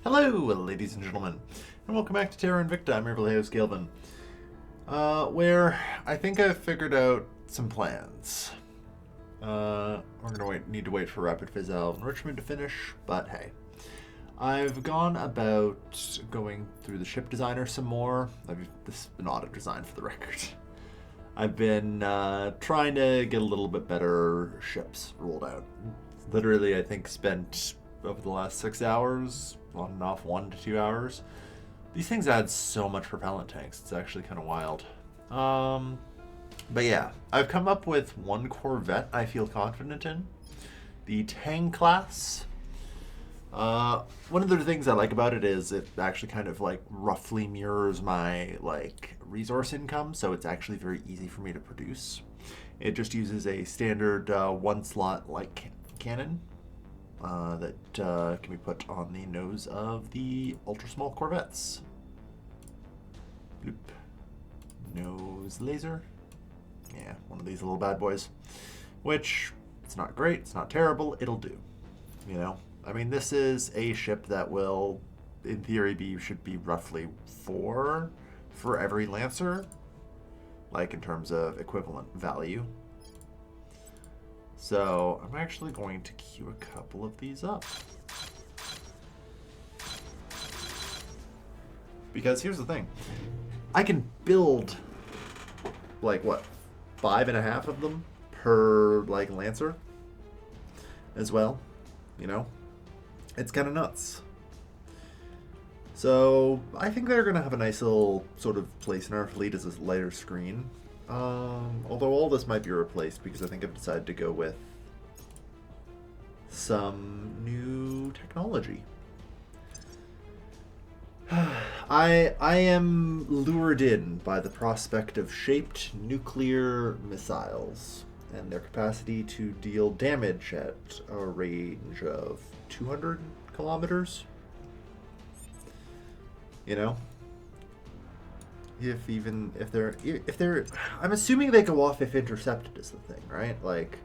Hello, ladies and gentlemen, and welcome back to Terra Invicta. I'm your host, Galvin, where I think I've figured out some plans. We're gonna need to wait for Rapid Fizzle Enrichment to finish, but hey. I've gone about going through the ship designer some more. This is an audit design for the record. I've been trying to get a little bit better ships rolled out. Literally, I think spent over the last 6 hours, on and off 1 to 2 hours. These things add so much propellant tanks. It's actually kind of wild. But yeah, I've come up with one Corvette I feel confident in. The Tang class. One of the things I like about it is it actually kind of like roughly mirrors my like resource income, so it's actually very easy for me to produce. It just uses a standard one slot like cannon that can be put on the nose of the ultra small Corvettes. Bloop. Nose laser. Yeah, one of these little bad boys. Which, it's not great, it's not terrible, it'll do. You know? I mean, this is a ship that will, in theory, should be roughly 4 for every Lancer, like in terms of equivalent value. So I'm actually going to queue a couple of these up. Because here's the thing. I can build, like, what, 5.5 of them per, like, Lancer as well, you know? It's kind of nuts. So I think they're going to have a nice little sort of place in our fleet as a lighter screen. Although all this might be replaced because I think I've decided to go with some new technology. I am lured in by the prospect of shaped nuclear missiles and their capacity to deal damage at a range of 200 kilometers. You know? If they're I'm assuming they go off if intercepted is the thing, right? Like,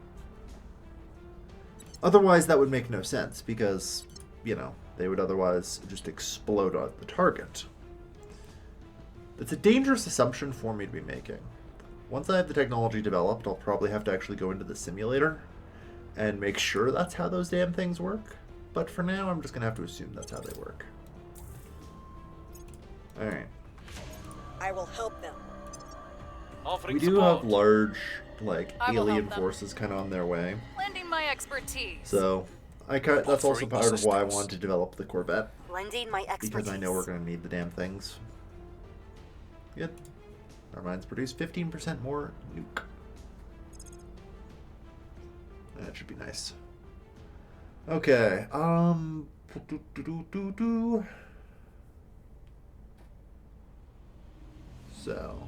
otherwise that would make no sense because, you know, they would otherwise just explode on the target. It's a dangerous assumption for me to be making. Once I have the technology developed, I'll probably have to actually go into the simulator and make sure that's how those damn things work. But for now, I'm just going to have to assume that's how they work. Alright. I will help them. We do have large, like, alien forces kind of on their way. Lending my expertise. So, that's also part of why I wanted to develop the Corvette. Lending my expertise. Because I know we're going to need the damn things. Good. Our mines produce 15% more nuke. That should be nice. Okay, So.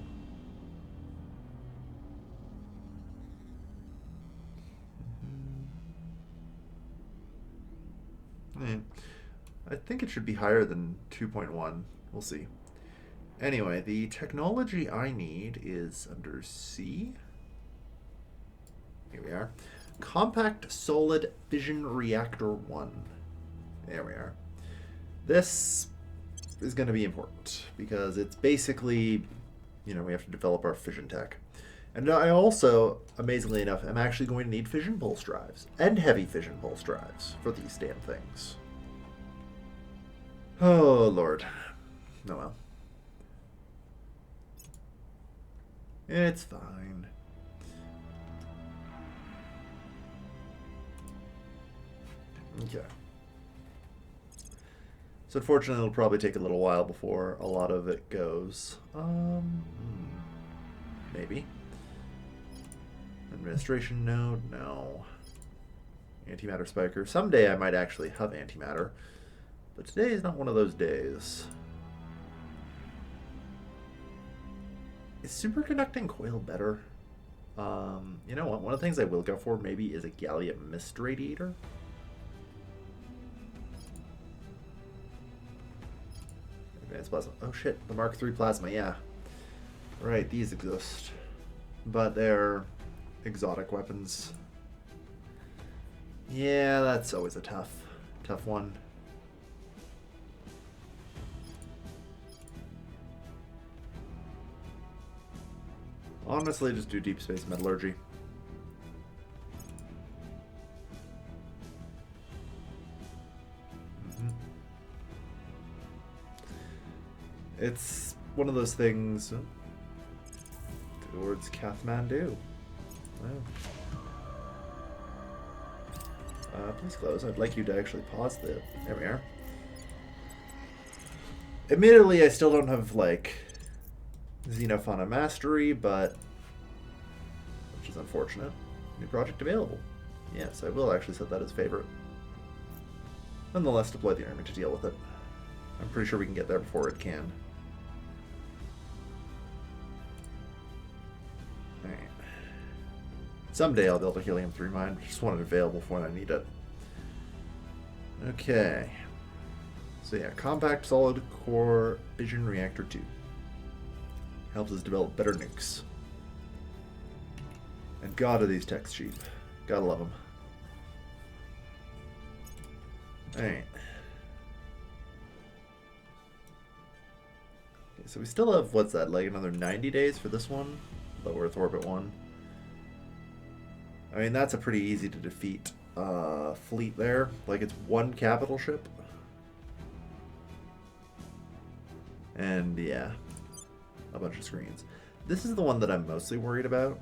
I think it should be higher than 2.1. We'll see. Anyway, the technology I need is under C. Here we are. Compact Solid Fission Reactor 1. There we are. This is going to be important because it's basically, you know, we have to develop our fission tech. And I also, amazingly enough, am actually going to need fission pulse drives and heavy fission pulse drives for these damn things. Oh, Lord. Oh, well. It's fine. Okay. So unfortunately, it'll probably take a little while before a lot of it goes. Maybe. Administration node? No. Antimatter spiker. Someday I might actually have antimatter. But today is not one of those days. Is superconducting coil better? You know what? One of the things I will go for maybe is a gallium mist radiator. Advanced plasma. Oh shit, the Mark III plasma, yeah. Right, these exist. But they're exotic weapons. Yeah, that's always a tough one. honestly just do deep space metallurgy. It's one of those things towards Kathmandu. Wow. Please close. I'd like you to actually pause the... There we are. Admittedly, I still don't have, like, Xenofauna Mastery, but... which is unfortunate. New project available. Yes, I will actually set that as favorite. Nonetheless, deploy the army to deal with it. I'm pretty sure we can get there before it can. Alright. Someday I'll build a Helium-3 mine. Just want it available for when I need it. Okay. So yeah, compact solid core fission reactor 2. Helps us develop better nukes. And god are these techs cheap. Gotta love them. Alright. Okay, so we still have, what's that, like another 90 days for this one? Low Earth Orbit 1. I mean, that's a pretty easy to defeat fleet there. Like, it's one capital ship. And, yeah. A bunch of screens. This is the one that I'm mostly worried about.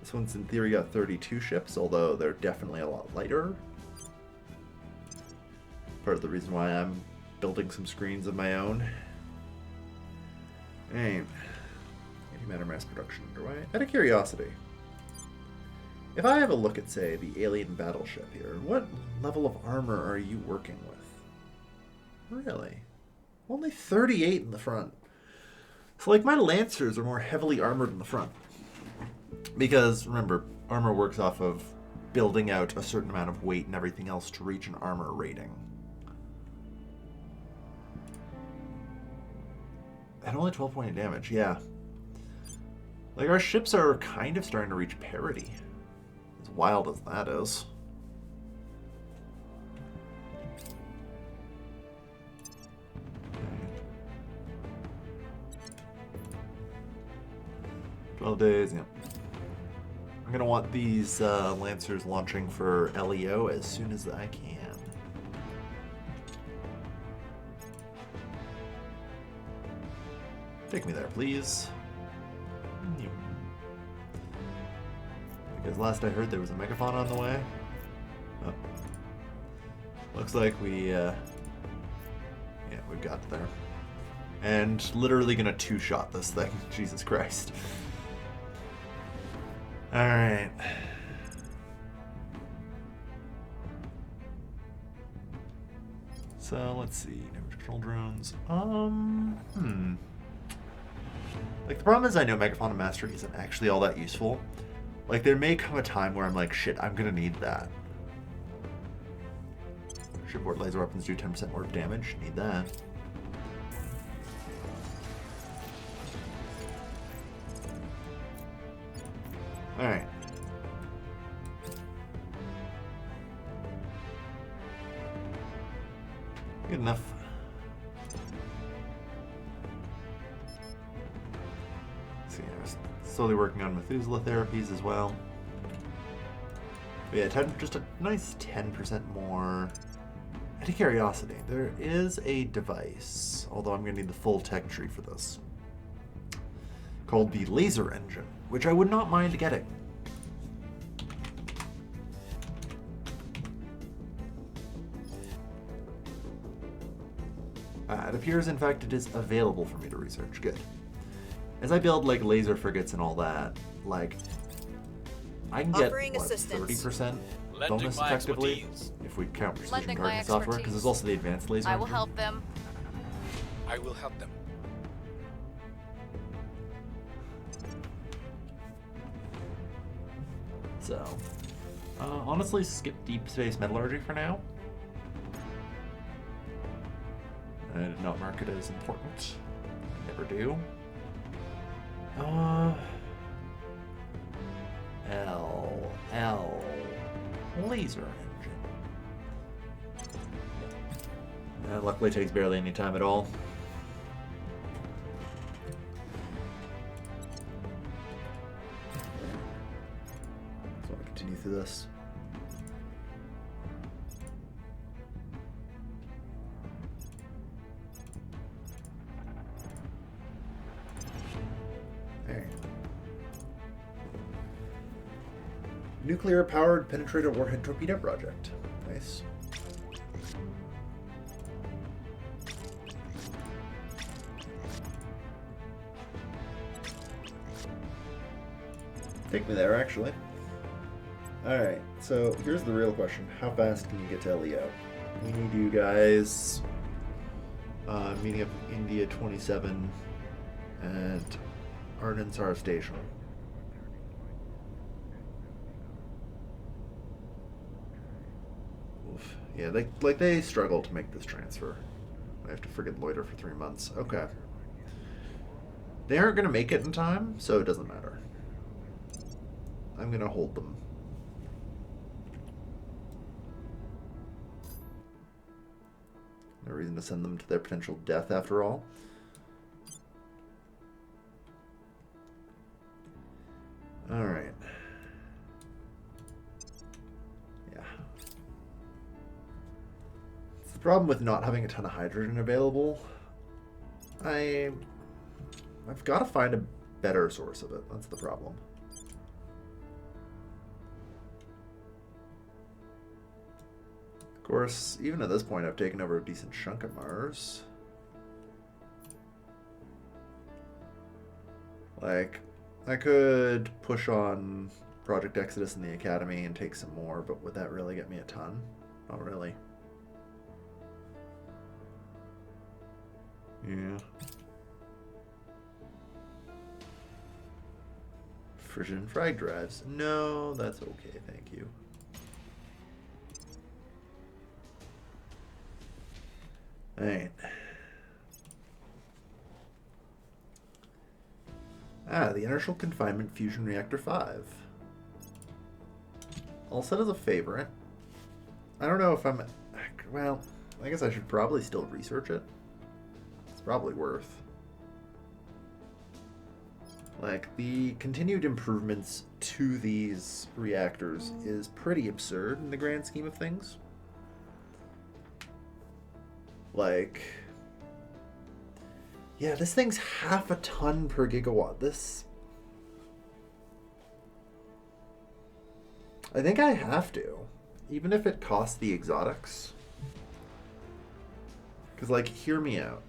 This one's in theory got 32 ships, although they're definitely a lot lighter. Part of the reason why I'm building some screens of my own. Alright. Antimatter mass production underway. Out of curiosity, if I have a look at, say, the alien battleship here, what level of armor are you working with? Really? Only 38 in the front. So, like, my Lancers are more heavily armored in the front. Because, remember, armor works off of building out a certain amount of weight and everything else to reach an armor rating. And only 12.8 damage, yeah. Like, our ships are kind of starting to reach parity. As wild as that is. Okay. 12 days, yeah. I'm going to want these Lancers launching for LEO as soon as I can. Take me there, please. Because last I heard there was a megafauna on the way. Oh. Looks like we, yeah, we got there. And literally gonna two-shot this thing. Jesus Christ. Alright. So, let's see. Damage control drones. Like, the problem is I know Megafauna Mastery isn't actually all that useful. Like, there may come a time where I'm like, shit, I'm gonna need that. Shipboard laser weapons do 10% more damage. Need that. Alright. Good enough. See, I was slowly working on Methuselah therapies as well. But yeah, just a nice 10% more. Out of curiosity, there is a device, although I'm going to need the full tech tree for this, called the laser engine, which I would not mind getting. It appears, in fact, it is available for me to research. Good. As I build, like, laser frigates and all that, like, I can get, what, 30% bonus effectively, if we count precision targeting software, because there's also the advanced laser engine. I will help them. I will help them. So, honestly, skip deep space metallurgy for now. I did not mark it as important. I never do. Laser engine. Luckily, it takes barely any time at all. through this. Alright. Nuclear-powered penetrator warhead torpedo project. Nice. Take me there, actually. Alright, so here's the real question. How fast can you get to LEO? We need you guys meeting up with India 27 at Arnansar Station. Oof. Yeah, they struggle to make this transfer. I have to friggin' loiter for 3 months. Okay. They aren't going to make it in time, so it doesn't matter. I'm going to hold them. No reason to send them to their potential death after all. Alright. Yeah. It's the problem with not having a ton of hydrogen available. I've got to find a better source of it. That's the problem. Of course, even at this point, I've taken over a decent chunk of Mars. Like, I could push on Project Exodus in the Academy and take some more, but would that really get me a ton? Not really. Yeah. Fission frag drives. No, that's okay, thank you. Alright. The inertial confinement fusion reactor 5. I'll set as a favorite. I don't know if I'm... Well, I guess I should probably still research it. It's probably worth. Like, the continued improvements to these reactors is pretty absurd in the grand scheme of things. Like... Yeah, this thing's half a ton per gigawatt. This... I think I have to. Even if it costs the exotics. Because, like, hear me out.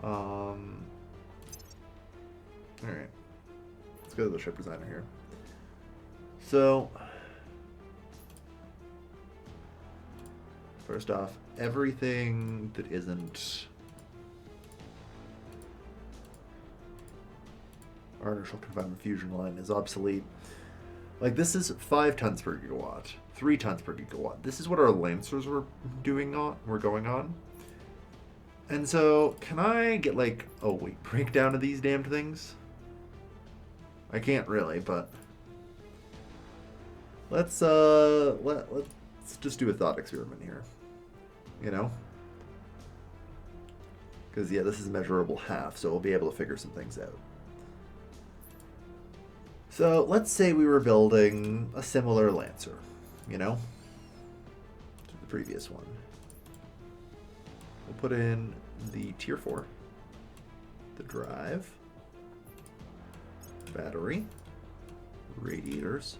Alright. Let's go to the ship designer here. So... First off, everything that isn't our inertial confinement fusion line is obsolete. Like, this is 5 tons per gigawatt, 3 tons per gigawatt. This is what our Lancers were going on. And so, can I get, like, a weight breakdown of these damned things? I can't really, but let's just do a thought experiment here. You know? Because, yeah, this is measurable half, so we'll be able to figure some things out. So, let's say we were building a similar Lancer, you know? To the previous one. We'll put in the Tier 4, the drive, battery, radiators.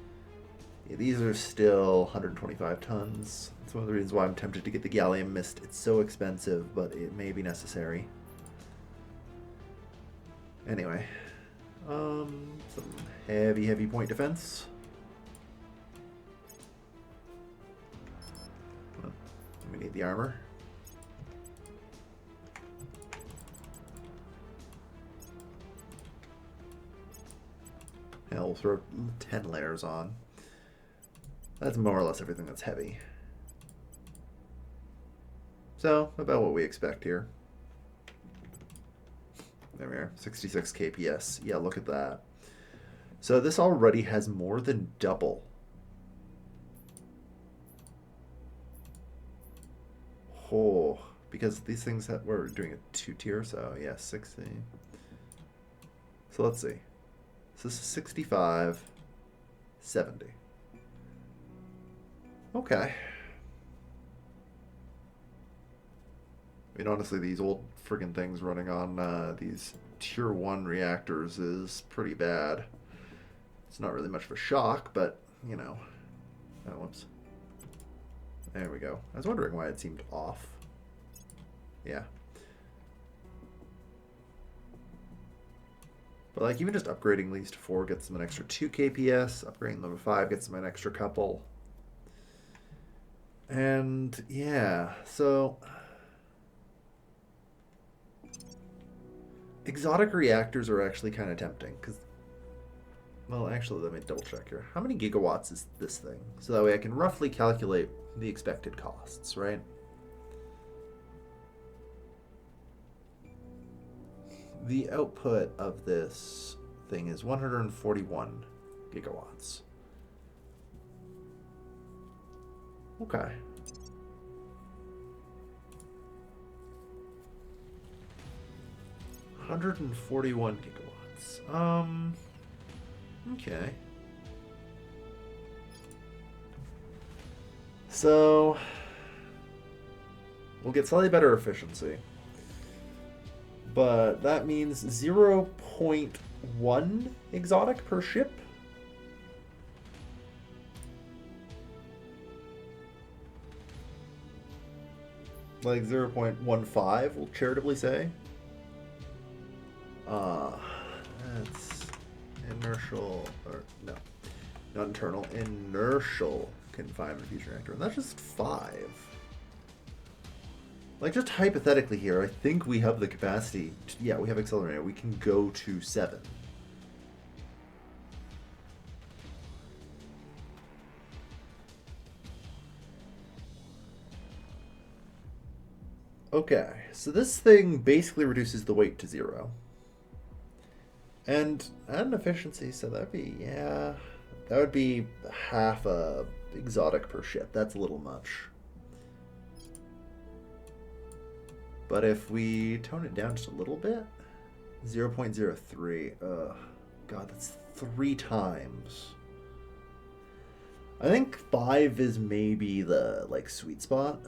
Yeah, these are still 125 tons. That's one of the reasons why I'm tempted to get the gallium mist. It's so expensive, but it may be necessary. Anyway, some heavy point defense. Well, we need the armor. Hell, we'll throw 10 layers on. That's more or less everything that's heavy. So, about what we expect here. There we are, 66 kps. Yeah, look at that. So this already has more than double. Oh, because these things that we're doing a 2-tier, so yeah, 60. So let's see. So this is 65, 70. Okay. I mean, honestly, these old friggin' things running on these Tier 1 reactors is pretty bad. It's not really much of a shock, but, you know. Oh, whoops. There we go. I was wondering why it seemed off. Yeah. But, like, even just upgrading these to 4 gets them an extra 2 KPS. Upgrading them to 5 gets them an extra couple. And, yeah, so... exotic reactors are actually kind of tempting, because... well, actually, let me double check here. How many gigawatts is this thing? So that way I can roughly calculate the expected costs, right? The output of this thing is 141 gigawatts. Okay. $141 gigawatts. Okay. So we'll get slightly better efficiency. But that means 0.1 exotic per ship. Like 0.15, we'll charitably say. That's inertial, or no, not internal, inertial confinement fusion reactor. And that's just 5. Like, just hypothetically here, I think we have the capacity to, yeah, we have accelerator. We can go to 7. Okay, so this thing basically reduces the weight to 0. And an efficiency, so that'd be, yeah, that would be half a exotic per ship. That's a little much. But if we tone it down just a little bit, 0.03, God, that's 3 times. I think 5 is maybe the, like, sweet spot.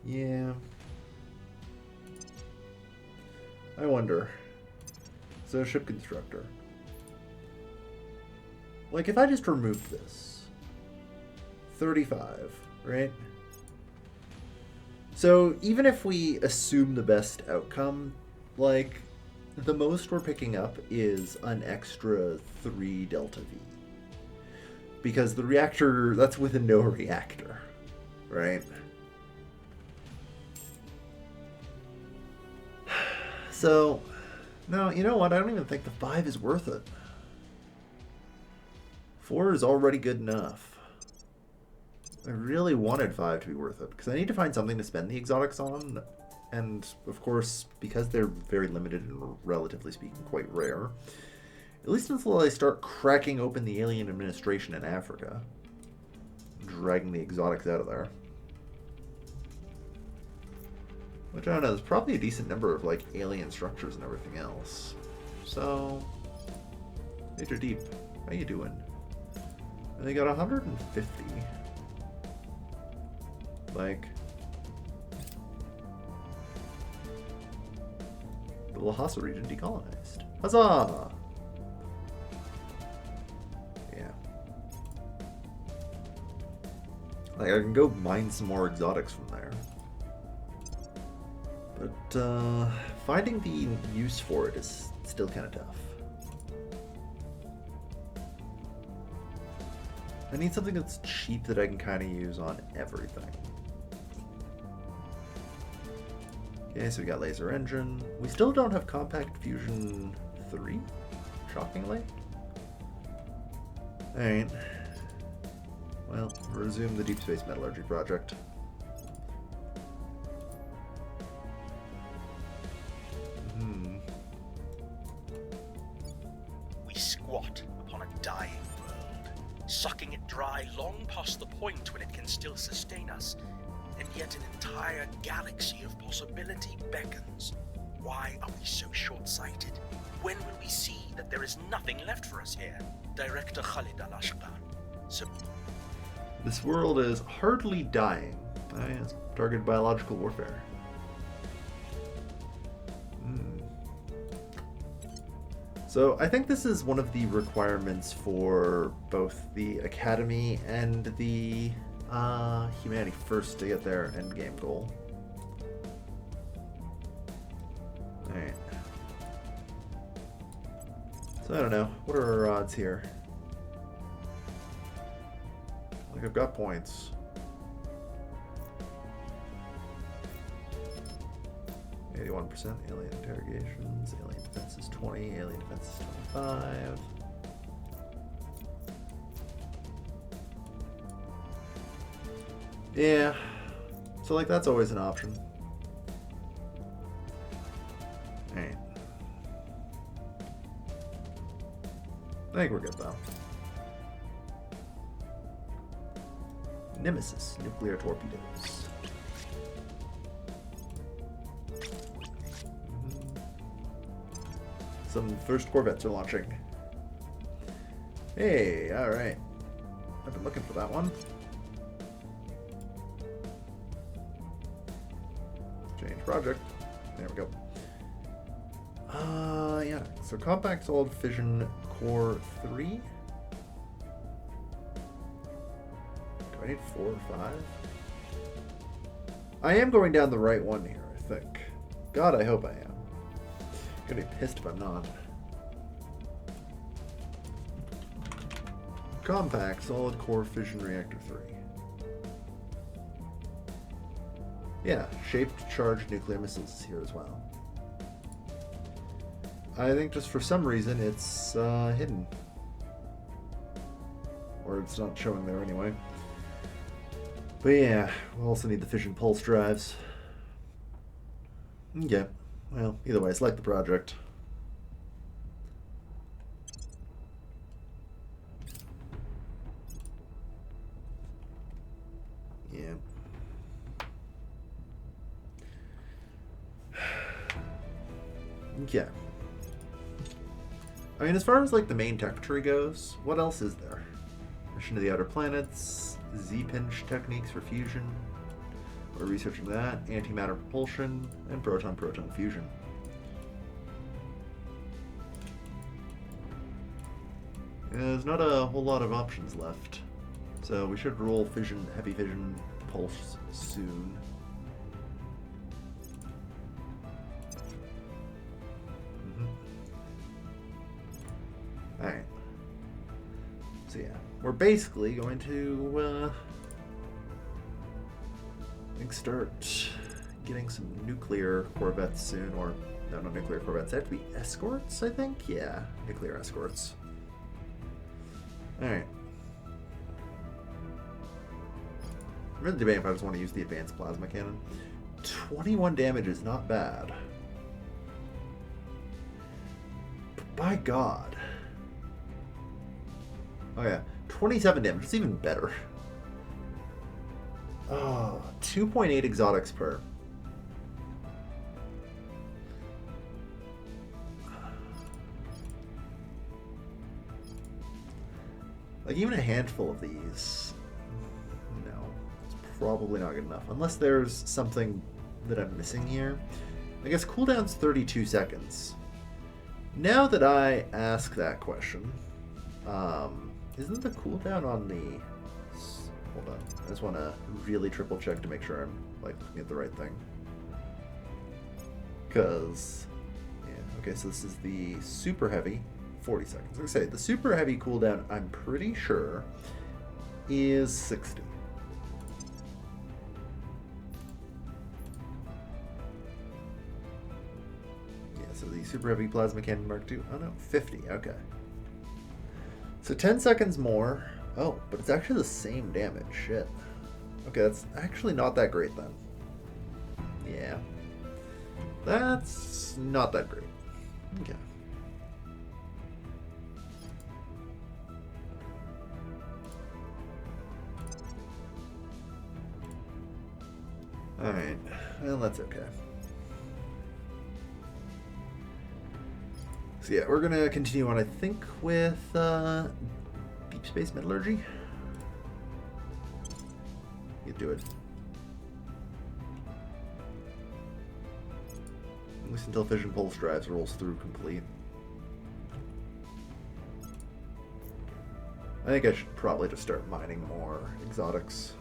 Yeah. I wonder. So, ship constructor. Like, if I just removed this, 35, right? So, even if we assume the best outcome, like, the most we're picking up is an extra 3 delta V. Because the reactor, that's with a no reactor, right? So, no, you know what? I don't even think the 5 is worth it. 4 is already good enough. I really wanted 5 to be worth it, because I need to find something to spend the exotics on, and, of course, because they're very limited and, relatively speaking, quite rare, at least until I start cracking open the alien administration in Africa, dragging the exotics out of there. Which, I don't know, there's probably a decent number of, like, alien structures and everything else. So, Major Deep, how you doing? And they got 150. Like, the Lhasa region decolonized. Huzzah! Yeah. Like, I can go mine some more exotics from there. But, finding the use for it is still kind of tough. I need something that's cheap that I can kind of use on everything. Okay, so we got laser engine. We still don't have compact fusion 3, shockingly. Alright. Well, resume the deep space metallurgy project. We squat upon a dying world, sucking it dry long past the point when it can still sustain us. and yet an entire galaxy of possibility beckons. Why are we so short-sighted? When will we see that there is nothing left for us here? Director Khalid Al-Ashqar. So This world is hardly dying. It's targeted biological warfare. So I think this is one of the requirements for both the Academy and the Humanity First to get their endgame goal. Alright. So I don't know. What are our odds here? Like, I've got points. %, alien interrogations, alien defense is 20, alien defense is 25. Yeah, so like that's always an option. Alright. I think we're good though. Nemesis, nuclear torpedoes. Some first Corvettes are launching. Hey, alright. I've been looking for that one. Change project. There we go. Yeah. So compact solid fission core 3. Do I need 4 or 5? I am going down the right one here, I think. God, I hope I am. I'm gonna be pissed if I'm not. Compact solid core fission reactor 3. Yeah, shaped charged nuclear missiles is here as well. I think just for some reason it's hidden. Or it's not showing there anyway. But yeah, we'll also need the fission pulse drives. Okay. Well, either way, select the project. Yeah. Okay. I mean, as far as like the main tech tree goes, what else is there? Mission to the outer planets, Z-pinch techniques for fusion. We're researching that, antimatter propulsion, and proton-proton fusion. Yeah, there's not a whole lot of options left, so we should roll fission, heavy fission pulse soon. Alright. So yeah, we're basically going to start getting some nuclear corvettes soon, or no, not nuclear corvettes. They have to be escorts, I think. Yeah, nuclear escorts. All right. I'm really debating if I just want to use the advanced plasma cannon. 21 damage is not bad. But by God. Oh yeah, 27 damage. It's even better. Oh, 2.8 exotics per. Like, even a handful of these, no, it's probably not good enough. Unless there's something that I'm missing here. I guess cooldown's 32 seconds. Now that I ask that question, isn't the cooldown on the... Hold on. I just want to really triple check to make sure I'm like looking at the right thing. Because, yeah, okay, so this is the super heavy, 40 seconds. Like I say, the super heavy cooldown, I'm pretty sure, is 60. Yeah, so the super heavy plasma cannon Mark II, oh no, 50, okay. So 10 seconds more. Oh, but it's actually the same damage. Shit. Okay, that's actually not that great then. Yeah. That's not that great. Okay. Alright. Well, that's okay. So yeah, we're gonna continue on, I think, with deep space metallurgy. You do it. At least until fission pulse drives rolls through complete. I think I should probably just start mining more exotics.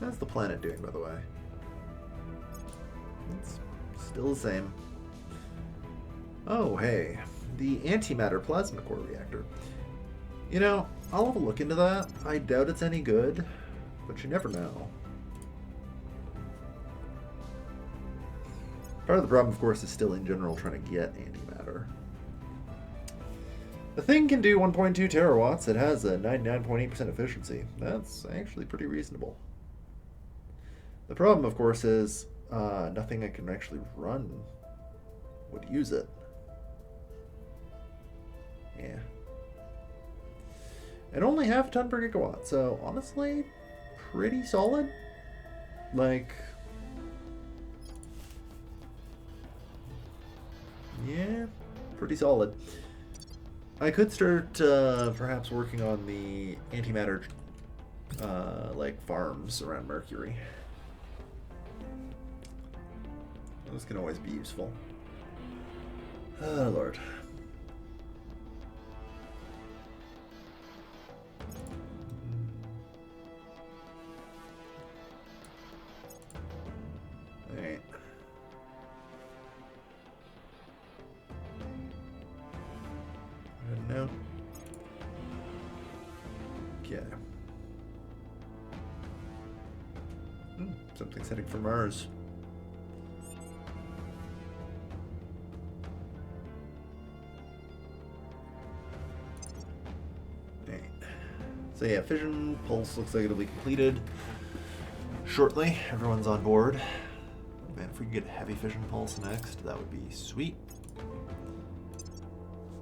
How's the planet doing, by the way? It's still the same. Oh, hey. The antimatter plasma core reactor. You know, I'll have a look into that. I doubt it's any good, but you never know. Part of the problem, of course, is still in general trying to get antimatter. The thing can do 1.2 terawatts. It has a 99.8% efficiency. That's actually pretty reasonable. The problem, of course, is nothing I can actually run would use it. Yeah. And only half a ton per gigawatt, so honestly, pretty solid. Like, yeah, pretty solid. I could start perhaps working on the antimatter like farms around Mercury. Those can always be useful. Oh, Lord. Alright. I don't know. Okay. Something's heading for Mars. So yeah, fission pulse looks like it'll be completed shortly. Everyone's on board. Man, if we could get heavy fission pulse next, that would be sweet.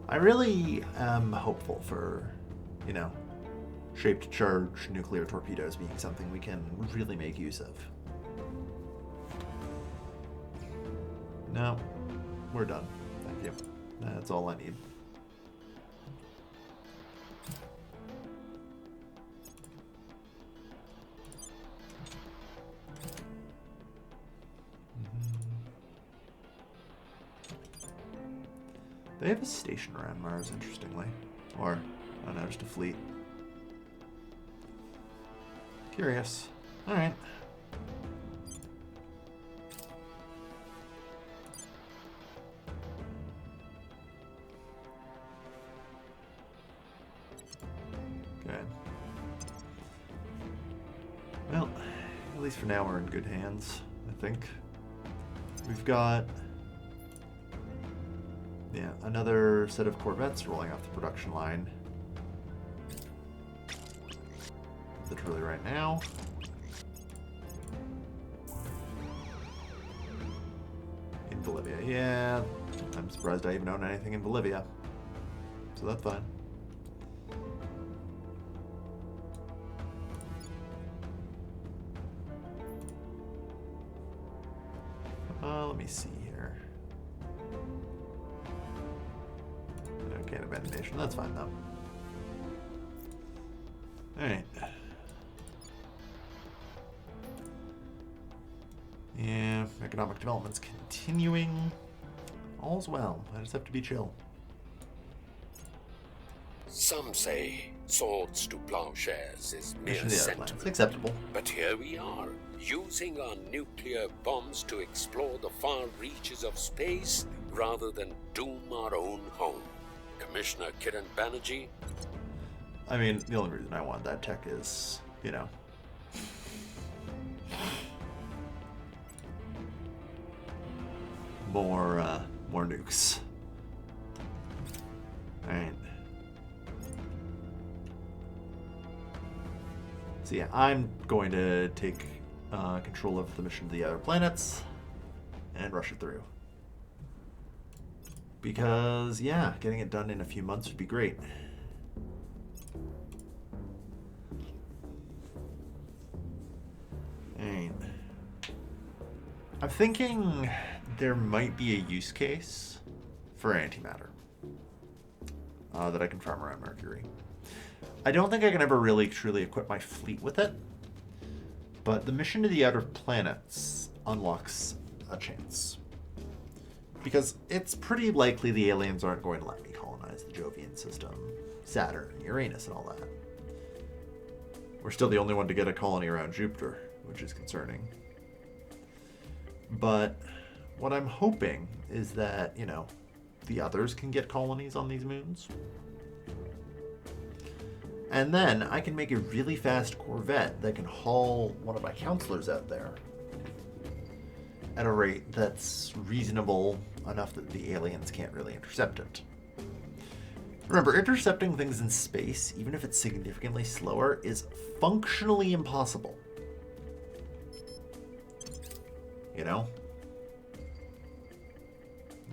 I really am hopeful for, you know, shaped charge nuclear torpedoes being something we can really make use of. No, we're done. Thank you. That's all I need. They have a station around Mars, interestingly. Or, I don't know, just a fleet. Curious. Alright. Okay. Well, at least for now we're in good hands, I think. We've got... yeah, another set of Corvettes rolling off the production line. Literally right now. In Bolivia, yeah. I'm surprised I even own anything in Bolivia. So that's fine. Let me see here. Okay, abandonation. That's fine though. Alright. Yeah, economic development's continuing. All's well. I just have to be chill. Some say swords to plowshares is mere Mission to the other sentiment. planets. Acceptable. But here we are, using our nuclear bombs to explore the far reaches of space rather than doom our own home. Commissioner Kiran Banerjee? I mean, the only reason I want that tech is, you know, more nukes. Alright. So yeah, I'm going to take control of the mission to the other planets and rush it through. Because, yeah, getting it done in a few months would be great. Alright. I'm thinking there might be a use case for antimatter that I can farm around Mercury. I don't think I can ever really truly equip my fleet with it, but the mission to the outer planets unlocks a chance. Because it's pretty likely the aliens aren't going to let me colonize the Jovian system, Saturn, Uranus, and all that. We're still the only one to get a colony around Jupiter, which is concerning. But what I'm hoping is that, you know, the others can get colonies on these moons. And then I can make a really fast Corvette that can haul one of my counselors out there at a rate that's reasonable enough that the aliens can't really intercept it. Remember, intercepting things in space, even if it's significantly slower, is functionally impossible. You know?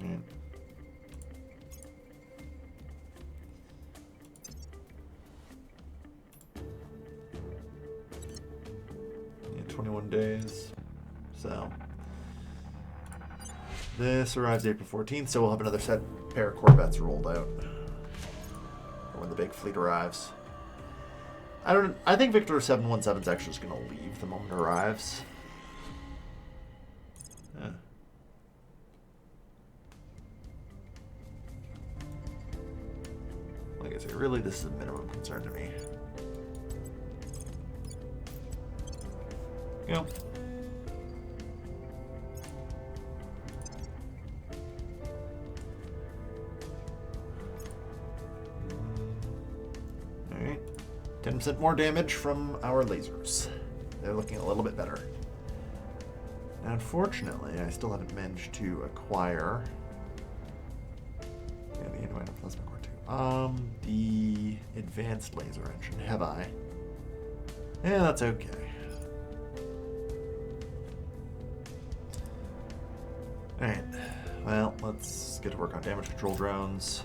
Yeah. Yeah, 21 days. So this arrives April 14th, so we'll have another pair of Corvettes rolled out when the big fleet arrives. I think Victor 717 is actually just going to leave the moment it arrives. Yeah. Like I say, really, this is a minimum concern to me. You know. Alright. 10% more damage from our lasers. They're looking a little bit better. Now, unfortunately, I still haven't managed to acquire the Innovative Plasma Core 2. The advanced laser engine, have I? Yeah, that's okay. Alright, well, let's get to work on damage control drones.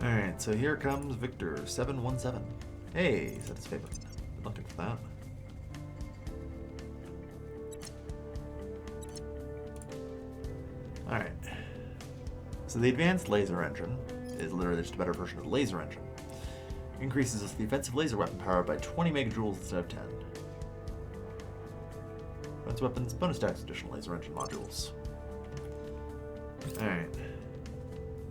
Alright, so here comes Victor 717. Hey, is that his favorite? Been looking for that. Alright. So the advanced laser engine is literally just a better version of the laser engine. Increases the offensive laser weapon power by 20 megajoules instead of 10. Offensive weapons, bonus stacks, additional laser engine modules. Alright.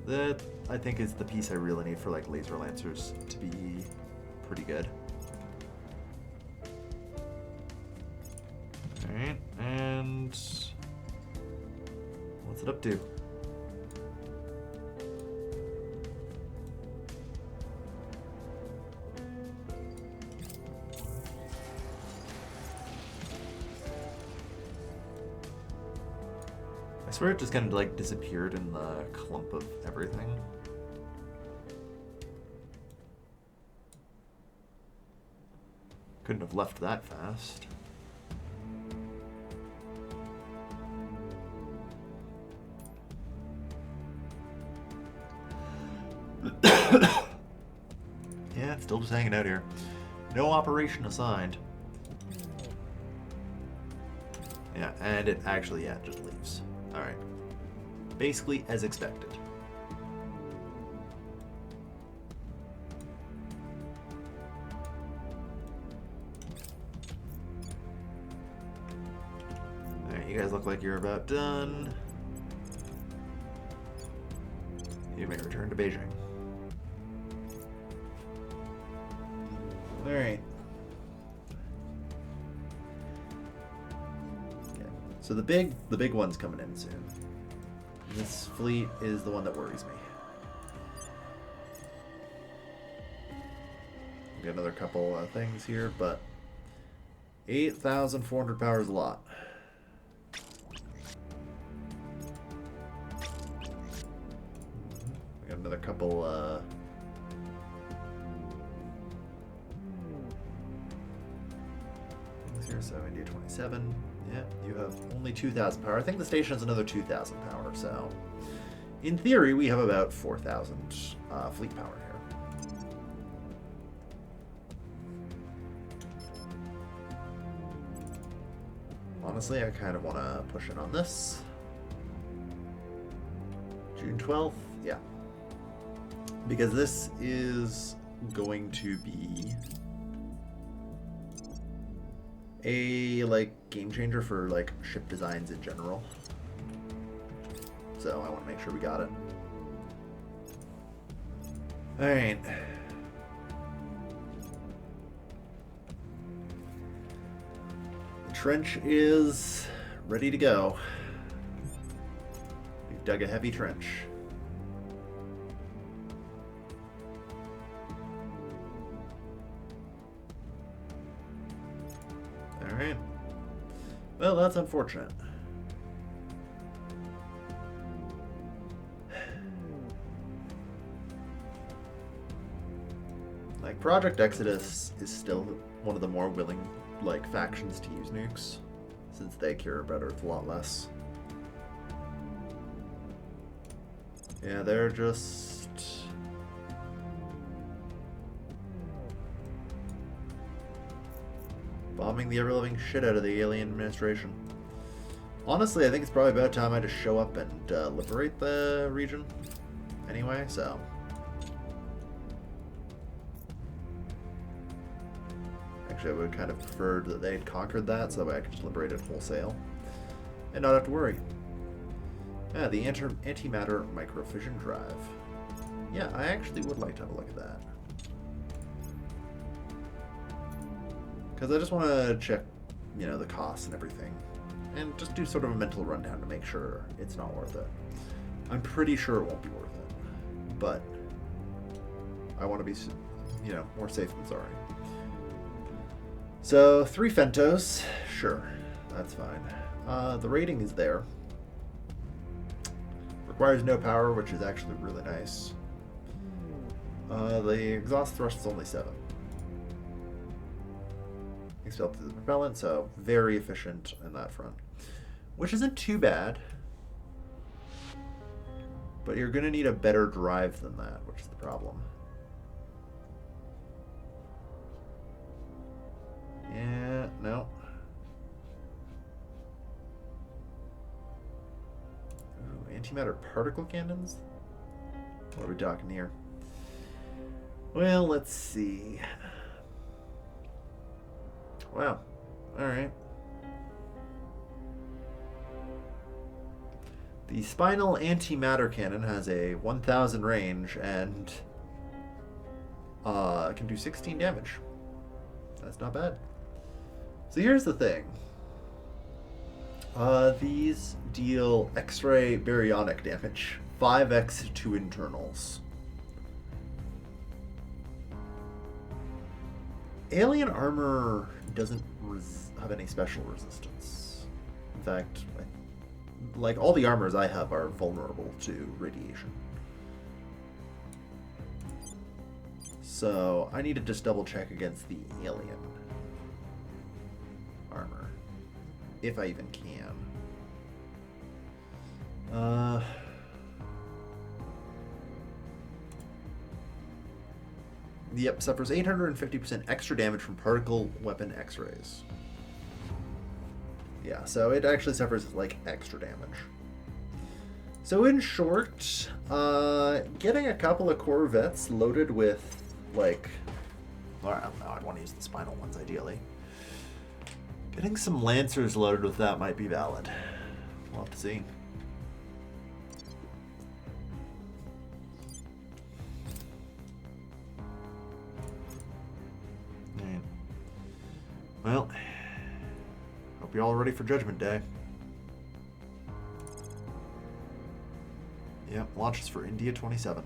That, I think, is the piece I really need for, like, laser lancers to be pretty good. Alright, and what's it up to? I swear it just kind of like disappeared in the clump of everything. Couldn't have left that fast. Yeah, it's still just hanging out here. No operation assigned. Yeah, and it actually, yeah, just leaves. Alright. Basically as expected. Alright, you guys look like you're about done. You may return to Beijing. Alright. Okay. So the big one's coming in soon. This fleet is the one that worries me. Got another couple things here, but 8,400 power is a lot. another couple, 07, India 27. Yeah, you have only 2,000 power. I think the station has another 2,000 power, so in theory, we have about 4,000 fleet power here. Honestly, I kind of want to push in on this. June 12th, yeah. Because this is going to be a game changer for ship designs in general. So I want to make sure we got it. All right. The trench is ready to go. We've dug a heavy trench. Alright. Well, that's unfortunate. Project Exodus is still one of the more willing, factions to use nukes, since they care about Earth a lot less. Yeah, they're just... bombing the ever-living shit out of the alien administration. Honestly, I think it's probably about time I just show up and liberate the region anyway, so... Actually, I would kind of preferred that they'd conquered that so that way I could just liberate it wholesale and not have to worry. Yeah, the antimatter microfission drive. Yeah, I actually would like to have a look at that. Because I just want to check, the costs and everything. And just do sort of a mental rundown to make sure it's not worth it. I'm pretty sure it won't be worth it. But I want to be, more safe than sorry. So, 3 Fentos. Sure, that's fine. The rating is there. Requires no power, which is actually really nice. The exhaust thrust is only 7. Expelled through the propellant, so very efficient in that front. Which isn't too bad. But you're going to need a better drive than that, which is the problem. Yeah, no. Ooh, antimatter particle cannons? What are we talking here? Well, let's see. Wow. Alright. The spinal antimatter cannon has a 1,000 range and can do 16 damage. That's not bad. So here's the thing. These deal X-ray baryonic damage. 5x to internals. Alien armor doesn't have any special resistance. In fact, all the armors I have are vulnerable to radiation. So I need to just double check against the alien armor, if I even can. Yep, suffers 850% extra damage from particle weapon X-rays. Yeah, so it actually suffers extra damage. So in short, getting a couple of Corvettes loaded with I don't know, I'd want to use the spinal ones ideally. Getting some Lancers loaded with that might be valid. We'll have to see. Alright. Well, hope you're all ready for Judgment Day. Yep, launches for India 27.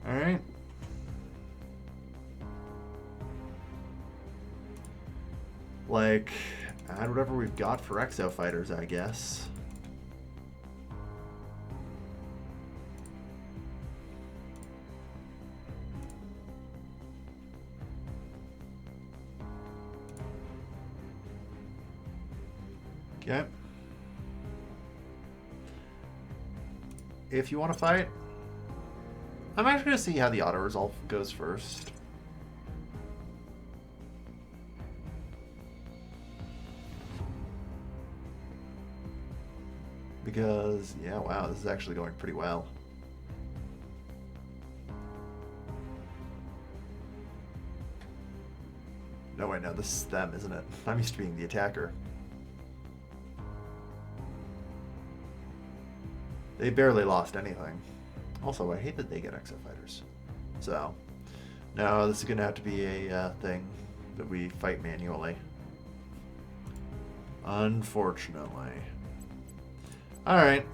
Alright. like, add whatever we've got for exo fighters, I guess. Okay. If you want to fight, I'm actually going to see how the auto-resolve goes first. Because, yeah, wow, this is actually going pretty well. No, wait, no, this is them, isn't it? I'm used to being the attacker. They barely lost anything. Also, I hate that they get exo fighters. So, no, this is going to have to be a thing that we fight manually. Unfortunately. Alright.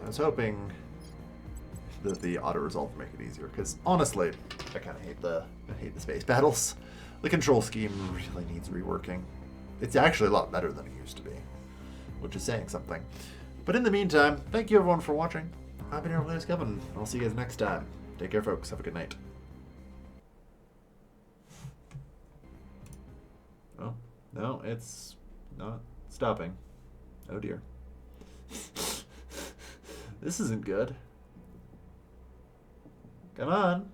I was hoping that the auto-resolve would make it easier, because honestly, I kind of hate the space battles. The control scheme really needs reworking. It's actually a lot better than it used to be, which is saying something. But in the meantime, thank you everyone for watching. I've been your host, Kevin. I'll see you guys next time. Take care, folks. Have a good night. Oh, no, it's not stopping. Oh dear. This isn't good. Come on.